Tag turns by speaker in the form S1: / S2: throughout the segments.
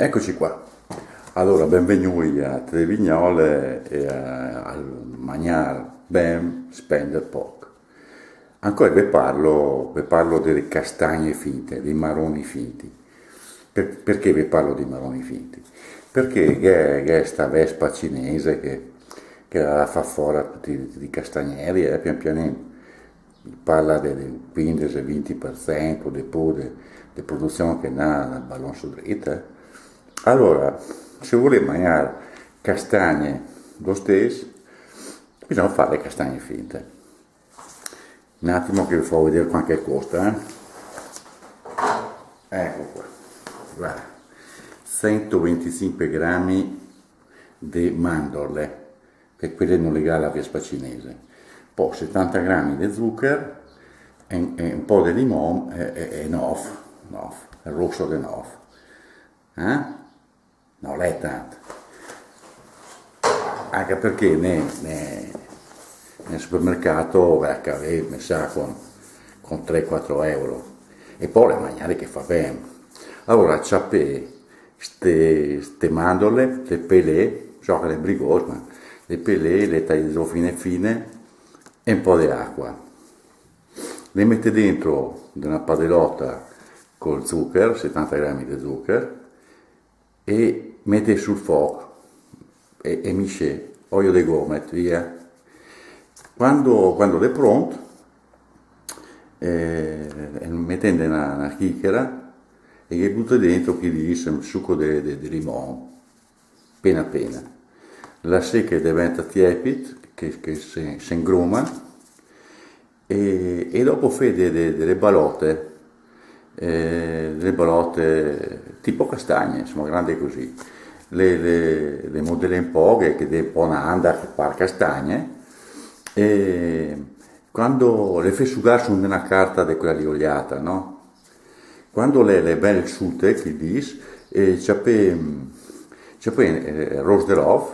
S1: Eccoci qua. Allora, benvenuti a Trevignole e al Magnar Ben Spender Poc. Ancora vi parlo delle castagne finte, dei marroni finti. Perché vi parlo di marroni finti? Perché c'è sta vespa cinese che la fa fuori a tutti i castagneri e pian pianino parla del 15-20% di produzione che ha nel ballon su dritta. Allora, se vuole mangiare castagne lo stesso, bisogna fare le castagne finte. Un attimo che vi faccio vedere quanto costa. Ecco qua, guarda, 125 grammi di mandorle, che quelle non legate alla vespa cinese, poi 70 grammi di zucchero e un po' di limone e nof, il rosso di nof. Non è tanto, anche perché nel supermercato mi sa con 3-4 euro e poi le mangiare che fa bene. Allora ciappè ste mandorle, le pelé, so che le brigose, ma le pelé, le taglio fine fine e un po' di acqua. Le mette dentro una padellotta col zucchero, 70 grammi di zucchero, e mette sul fuoco e misce olio di gomito, via. Quando è pronto, mettendo una chicchera e che butta dentro chi dice un succo di limone, appena appena. La secca diventa tiepida, che si ingruma, e dopo fai delle balotte tipo castagne, insomma, grandi così. Le modelle un po', che è un po' una anda che par castagne, e quando le fai sugare su una carta di quella lì oliata, no? Quando le belle sute, che dici, c'è poi rose de love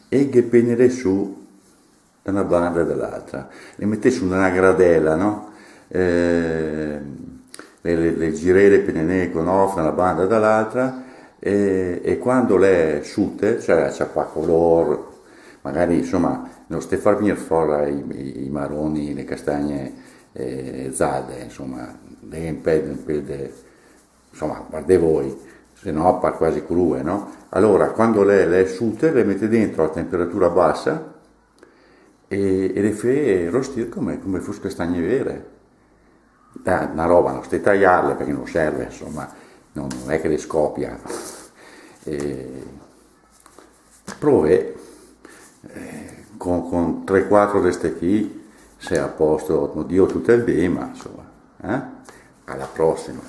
S1: e che penere su da una banda e dall'altra. Le metti su una gradella, no? Le girelle penene con off da una banda e dall'altra e quando le sute, cioè c'è qua colore, magari insomma non stai far venire fuori i marroni, le castagne zade, insomma, insomma, guardate voi, se no par quasi crue, no? Allora, quando le sute, le mette dentro a temperatura bassa e le fai rostire come fosse castagne vere. Una roba, non stai tagliarle perché non serve, insomma, non è che le scoppia. Prove con 3-4 di queste qui sei a posto, non dico tutto il bene, ma insomma, alla prossima.